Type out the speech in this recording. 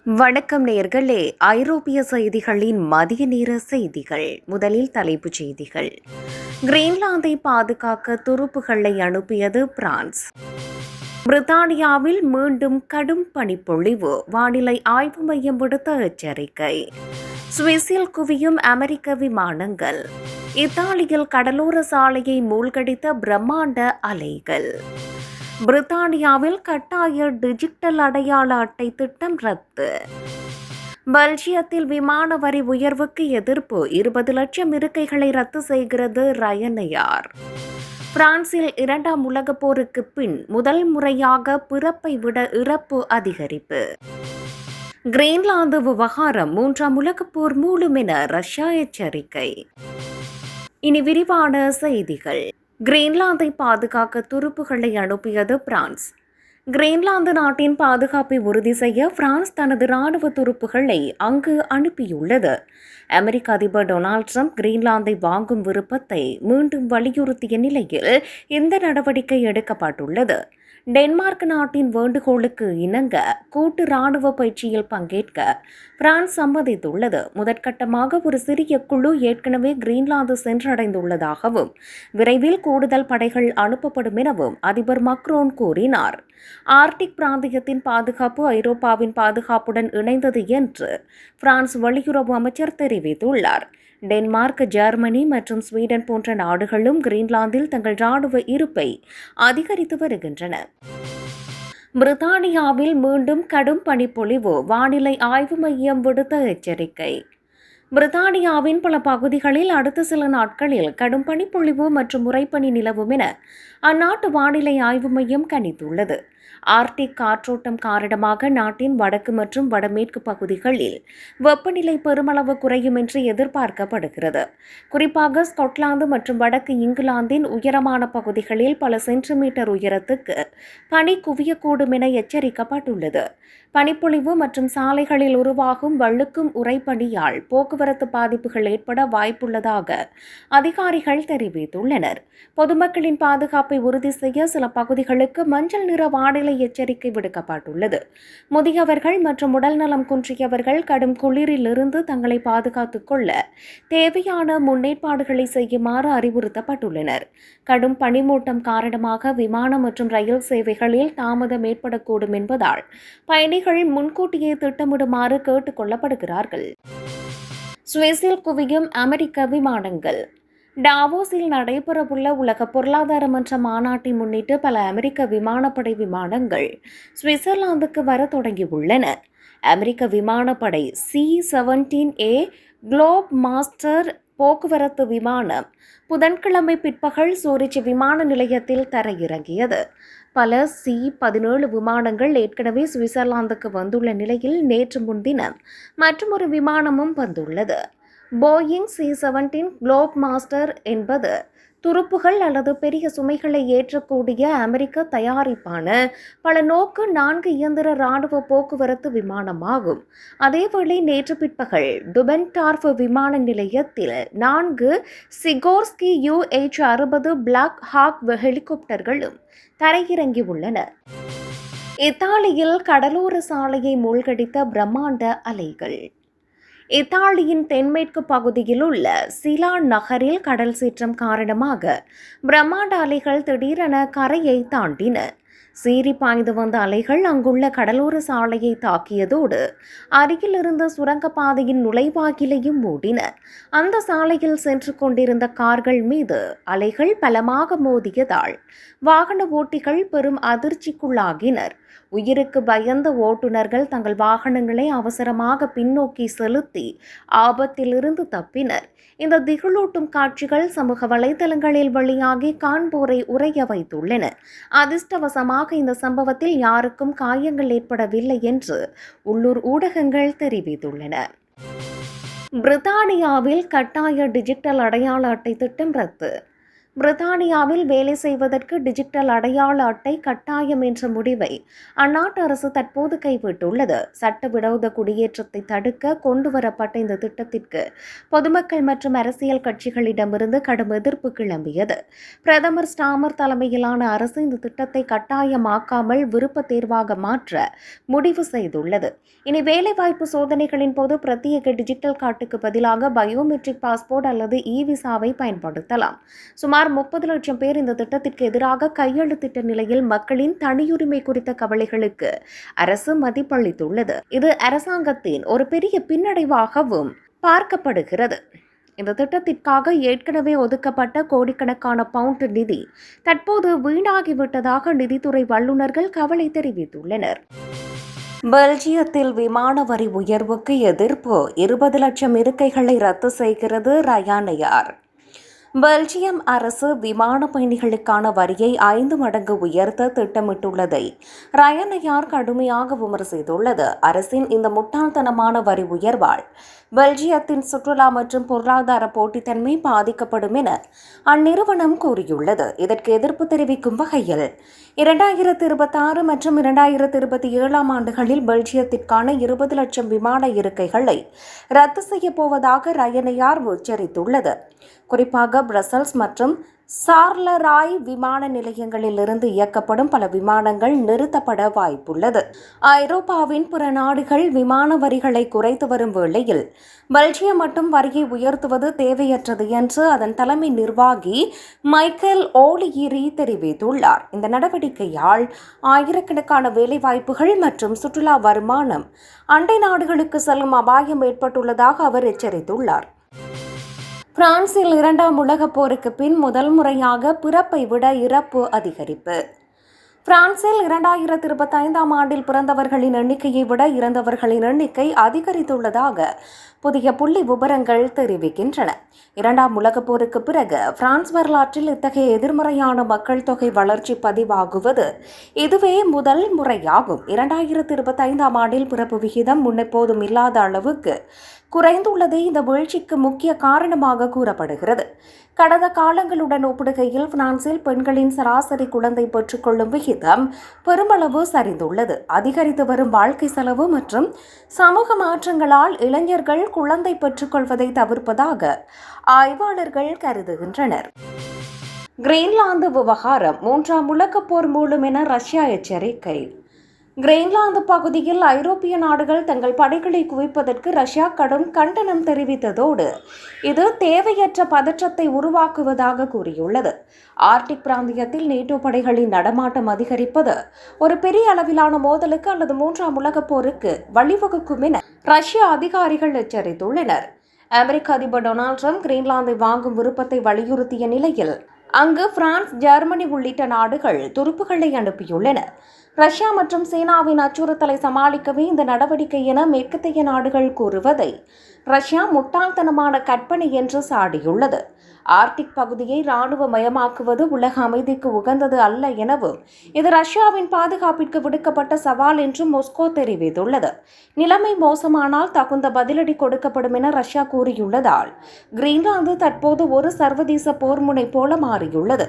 வணக்கம் நேயர்களே. ஐரோப்பிய செய்திகளின் மதிய நேர செய்திகள். முதலில் தலைப்புச் செய்திகள். கிரீன்லாந்தை பாதுகாக்க துருப்புகளை அனுப்பியது பிரான்ஸ். பிரித்தானியாவில் மீண்டும் கடும் பனிப்பொழிவு, வானிலை ஆய்வு மையம் விடுத்த எச்சரிக்கை. சுவிஸில் குவியும் அமெரிக்க விமானங்கள். இத்தாலியில் கடலோர சாலையை மூழ்கடித்த பிரம்மாண்ட அலைகள். பிரித்தானியாவில் கட்டாய டிஜிட்டல் அடையாள அட்டை திட்டம் ரத்து. பெல்ஜியத்தில் விமான வரி உயர்வுக்கு எதிர்ப்பு, 20 லட்சம் இருக்கைகளை ரத்து செய்கிறது ரயனேர். பிரான்சில் 2ஆம் உலகப் போருக்கு பின் முதல் முறையாக பிறப்பை விட இறப்பு அதிகரிப்பு. கிரீன்லாந்து விவகாரம், 3ஆம் உலகப் போர் மூளும் என ரஷ்யா எச்சரிக்கை. இனி விரிவான செய்திகள். கிரீன்லாந்தை பாதுகாக்க துருப்புகளை அனுப்பியது பிரான்ஸ். கிரீன்லாந்து நாட்டின் பாதுகாப்பை உறுதி செய்ய பிரான்ஸ் தனது ராணுவ துருப்புகளை அங்கு அனுப்பியுள்ளது. அமெரிக்க அதிபர் டொனால்ட் ட்ரம்ப் கிரீன்லாந்தை வாங்கும் விருப்பத்தை மீண்டும் வலியுறுத்திய நிலையில் இந்த நடவடிக்கை எடுக்கப்பட்டுள்ளது. டென்மார்க் நாட்டின் வேண்டுகோளுக்கு இணங்க கூட்டு ராணுவ பயிற்சியில் பங்கேற்க பிரான்ஸ் சம்மதித்துள்ளது. முதற்கட்டமாக ஒரு சிறிய குழு ஏற்கனவே கிரீன்லாந்து சென்றடைந்துள்ளதாகவும் விரைவில் கூடுதல் படைகள் அனுப்பப்படும் எனவும் அதிபர் மக்ரோன் கூறினார். ஆர்டிக் பிராந்தியத்தின் பாதுகாப்பு ஐரோப்பாவின் பாதுகாப்புடன் இணைந்தது என்று பிரான்ஸ் வெளியுறவு அமைச்சர் தெரிவித்துள்ளார். டென்மார்க், ஜெர்மனி மற்றும் ஸ்வீடன் போன்ற நாடுகளும் கிரீன்லாந்தில் தங்கள் ராணுவ இருப்பை அதிகரித்து வருகின்றன. பிரித்தானியாவில் மீண்டும் கடும் பனிப்பொழிவு, வானிலை ஆய்வு மையம் விடுத்த எச்சரிக்கை. பிரித்தானியாவின் பல பகுதிகளில் அடுத்த சில நாட்களில் கடும் பனிப்பொழிவு மற்றும் உறைபனி நிலவும் என அந்நாட்டு வானிலை ஆய்வு மையம் கணித்துள்ளது. ஆர்டிக் காற்றோட்டம் காரணமாக நாட்டின் வடக்கு மற்றும் வடமேற்கு பகுதிகளில் வெப்பநிலை பெருமளவு குறையும் என்று எதிர்பார்க்கப்படுகிறது. குறிப்பாக ஸ்காட்லாந்து மற்றும் வடக்கு இங்கிலாந்தின் உயரமான பகுதிகளில் பல சென்டிமீட்டர் உயரத்துக்கு பனி குவியக்கூடும் என எச்சரிக்கப்பட்டுள்ளது. பனிப்பொழிவு மற்றும் சாலைகளில் உருவாகும் வழுக்கும் உறைபனியால் போக்குவரத்து பாதிப்புகள் ஏற்பட வாய்ப்புள்ளதாக அதிகாரிகள் தெரிவித்துள்ளனர். பொதுமக்களின் பாதுகாப்பை உறுதி செய்ய சில பகுதிகளுக்கு மஞ்சள் நிற வானிலை எச்சரிக்கை விடுக்கப்பட்டுள்ளது. முதியவர்கள் மற்றும் உடல்நலம் குன்றியவர்கள் கடும் குளிரில் இருந்து தங்களை பாதுகாத்துக் கொள்ள தேவையான முன்னேற்பாடுகளை செய்யுமாறு அறிவுறுத்தப்பட்டுள்ளனர். கடும் பனிமூட்டம் காரணமாக விமானம் மற்றும் ரயில் சேவைகளில் தாமதம் ஏற்படக்கூடும் என்பதால் பயணிகள் முன்கூட்டியே திட்டமிடுமாறு கேட்டுக் கொள்ளப்படுகிறார்கள். சுவிஸில் குவியும் அமெரிக்க விமானங்கள். டாவோஸில் நடைபெறவுள்ள உலக பொருளாதார மன்ற மாநாட்டை முன்னிட்டு பல அமெரிக்க விமானப்படை விமானங்கள் சுவிட்சர்லாந்துக்கு வர தொடங்கியுள்ளன. அமெரிக்க விமானப்படை C-17A குளோப் மாஸ்டர் போக்குவரத்து விமானம் புதன்கிழமை பிற்பகல் சூரிச் விமான நிலையத்தில் தரையிறங்கியது. பல C-17 விமானங்கள் ஏற்கனவே சுவிட்சர்லாந்துக்கு வந்துள்ள நிலையில் நேற்று முன்தினம் மற்றொரு விமானமும் வந்துள்ளது. போயிங் C-17 குளோப் மாஸ்டர் என்பது துருப்புகள் அல்லது பெரிய சுமைகளை ஏற்றக்கூடிய அமெரிக்க தயாரிப்பான பல நோக்கு 4 இயந்திர ராணுவ போக்குவரத்து விமானமாகும். அதேவேளை நேற்று பிற்பகல் டுபென்டார்ஃப் விமான நிலையத்தில் 4 சிகோர்ஸ்கி UH-60 பிளாக் ஹாக் ஹெலிகாப்டர்களும் தரையிறங்கியுள்ளன. இத்தாலியில் கடலோர சாலையை மூழ்கடித்த பிரம்மாண்ட அலைகள். இத்தாலியின் தென்மேற்கு பகுதியில் உள்ள சிலான் நகரில் கடல் சீற்றம் காரணமாக பிரம்மாண்ட அலைகள் திடீரென கரையை தாண்டின. சீறி பாய்ந்து வந்த அலைகள் அங்குள்ள கடலோர சாலையை தாக்கியதோடு அருகில் இருந்த சுரங்கப்பாதையின் நுழைவாயிலையும் மூடின. அந்த சாலையில் சென்று கொண்டிருந்த கார்கள் மீது அலைகள் பலமாக மோதியதால் வாகன ஓட்டிகள் பெரும் அதிர்ச்சிக்குள்ளாகினர். உயிருக்கு பயந்த ஓட்டுநர்கள் தங்கள் வாகனங்களை அவசரமாக பின்னோக்கி செலுத்தி ஆபத்திலிருந்து தப்பினர். இந்த திகிலூட்டும் காட்சிகள் சமூக வலைதளங்களில் வெளியாகி காண்போரை உறைய வைத்துள்ளன. அதிர்ஷ்டவசமாக இந்த சம்பவத்தில் யாருக்கும் காயங்கள் ஏற்படவில்லை என்று உள்ளூர் ஊடகங்கள் தெரிவித்துள்ளன. பிரித்தானியாவில் கட்டாய டிஜிட்டல் அடையாள அட்டை திட்டம் ரத்து. பிரித்தானியாவில் வேலை செய்வதற்கு டிஜிட்டல் அடையாள அட்டை கட்டாயம் என்ற முடிவை அந்நாட்டு அரசு தற்போது கைவிட்டுள்ளது. சட்டவிரோத குடியேற்றத்தை தடுக்க கொண்டுவரப்பட்ட இந்த திட்டத்திற்கு பொதுமக்கள் மற்றும் அரசியல் கட்சிகளிடமிருந்து கடும் எதிர்ப்பு கிளம்பியது. பிரதமர் ஸ்டாமர் தலைமையிலான அரசு இந்த திட்டத்தை கட்டாயமாக்காமல் விருப்ப தேர்வாக மாற்ற முடிவு செய்துள்ளது. இனி வேலைவாய்ப்பு சோதனைகளின் போது பிரத்யேக டிஜிட்டல் கார்டுக்கு பதிலாக பயோமெட்ரிக் பாஸ்போர்ட் அல்லது இ விசாவை பயன்படுத்தலாம். சுமார் 30 லட்சம் பேர் இந்த திட்டத்திற்கு எதிராக கையெழுத்திட்ட நிலையில் மக்களின் தனியுரிமை குறித்த கவலைகளுக்கு அரசு மதிப்பளித்துள்ளது. இது அரசாங்கத்தின் ஒரு பெரிய பின்னடைவாகவும் பார்க்கப்படுகிறது. இந்த திட்டத்திற்காக ஏற்கனவே ஒதுக்கப்பட்ட கோடிக்கணக்கான பவுண்ட் நிதி தற்போது வீணாகிவிட்டதாக நிதித்துறை வல்லுநர்கள் கவலை தெரிவித்துள்ளனர். பெல்ஜியத்தில் விமான வரி உயர்வுக்கு எதிர்ப்பு. 20 லட்சம் இருக்கைகளை ரத்து செய்கிறது ரயானயார். பெல்ஜியம் அரசு விமான பயணிகளுக்கான வரியை 5 மடங்கு உயர்த்த திட்டமிட்டுள்ளதை ரயானயார் கடுமையாக விமர்சித்துள்ளது. அரசின் இந்த முட்டாள்தனமான வரி உயர்வால் பெல்ஜியத்தின் சுற்றுலா மற்றும் பொருளாதார போட்டித்தன்மை பாதிக்கப்படும் என அந்நிறுவனம் கூறியுள்ளது. இதற்கு எதிர்ப்பு தெரிவிக்கும் வகையில் 2026 மற்றும் 2027 ஆண்டுகளில் பெல்ஜியத்திற்கான 20 லட்சம் விமான இருக்கைகளை ரத்து செய்யப் போவதாக ரயானயார் உச்சரித்துள்ளது. குறிப்பாக பிரசல்ஸ் மற்றும் சார்லராய் விமான நிலையங்களிலிருந்து இயக்கப்படும் பல விமானங்கள் நிறுத்தப்பட வாய்ப்புள்ளது. ஐரோப்பாவின் பிற நாடுகள் விமான வரிகளை குறைத்து வரும் வேளையில் பெல்ஜியம் மட்டும் வரியை உயர்த்துவது தேவையற்றது என்று அதன் தலைமை நிர்வாகி மைக்கேல் ஓலியிரி தெரிவித்துள்ளார். இந்த நடவடிக்கையால் ஆயிரக்கணக்கான வேலைவாய்ப்புகள் மற்றும் சுற்றுலா வருமானம் அண்டை நாடுகளுக்கு செல்லும் அபாயம் ஏற்பட்டுள்ளதாக அவர் எச்சரித்துள்ளார். பிரான்சில் 2ஆம் உலகப் போருக்கு பின் முதல் முறையாக பிறப்பை விட இறப்பு அதிகரிப்பு. பிரான்சில் 2025ஆம் ஆண்டில் பிறந்தவர்களின் எண்ணிக்கையை விட இறந்தவர்களின் எண்ணிக்கை அதிகரித்துள்ளதாக புதிய புள்ளி விவரங்கள் தெரிவிக்கின்றன. 2ஆம் உலகப் போருக்கு பிறகு பிரான்ஸ் வரலாற்றில் இத்தகைய எதிர்மறையான மக்கள் தொகை வளர்ச்சி பதிவாகுவது இதுவே முதல் முறையாகும். 2025ஆம் ஆண்டில் பிறப்பு விகிதம் முன்னெப்போதும் இல்லாத அளவுக்கு குறைந்துள்ளதே இந்த வீழ்ச்சிக்கு முக்கிய காரணமாக கூறப்படுகிறது. கடந்த காலங்களுடன் ஒப்பிடுகையில் பிரான்சில் பெண்களின் சராசரி குழந்தை பெற்றுக்கொள்ளும் விகிதம் பெருமளவு சரிந்துள்ளது. அதிகரித்து வரும் வாழ்க்கை செலவு மற்றும் சமூக மாற்றங்களால் இளைஞர்கள் குழந்தை பெற்றுக்கொள்வதை தவிர்ப்பதாக ஆய்வாளர்கள் கருதுகின்றனர். கிரீன்லாந்து விவகாரம் 3ஆம் உலகப் போர் மூலம் என ரஷ்யா எச்சரிக்கை. கிரீன்லாந்து பகுதியில் ஐரோப்பிய நாடுகள் தங்கள் படைகளை குவிப்பதற்கு ரஷ்யா கடும் கண்டனம் தெரிவித்ததோடு இது தேவையற்ற பதற்றத்தை உருவாக்குவதாக கூறியுள்ளது. ஆர்டிக் பிராந்தியத்தில் நேட்டோ படைகளின் நடமாட்டம் அதிகரிப்பது ஒரு பெரிய அளவிலான மோதலுக்கு அல்லது 3ஆம் உலகப் போருக்கு வழிவகுக்கும் என ரஷ்ய அதிகாரிகள் எச்சரித்துள்ளனர். அமெரிக்க அதிபர் டொனால்ட் ட்ரம்ப் கிரீன்லாந்தை வாங்கும் விருப்பத்தை வலியுறுத்திய நிலையில் அங்கு பிரான்ஸ், ஜெர்மனி உள்ளிட்ட நாடுகள் துருப்புகளை அனுப்பியுள்ளன. ரஷ்யா மற்றும் சீனாவின் அச்சுறுத்தலை சமாளிக்கவே இந்த நடவடிக்கை என மேற்கத்திய நாடுகள் கூறுவதை ரஷ்யா முட்டாள்தனமான கற்பனை என்று சாடியுள்ளது. ஆர்டிக் பகுதியை இராணுவமயமாக்குவது உலக அமைதிக்கு உகந்தது அல்ல எனவும் இது ரஷ்யாவின் பாதுகாப்பிற்கு விடுக்கப்பட்ட சவால் என்றும் மாஸ்கோ தெரிவித்துள்ளது. நிலைமை மோசமானால் தகுந்த பதிலடி கொடுக்கப்படும் என ரஷ்யா கூறியுள்ளதால் கிரீன்லாந்து தற்போது ஒரு சர்வதேச போர் முனை போல மாறியுள்ளது.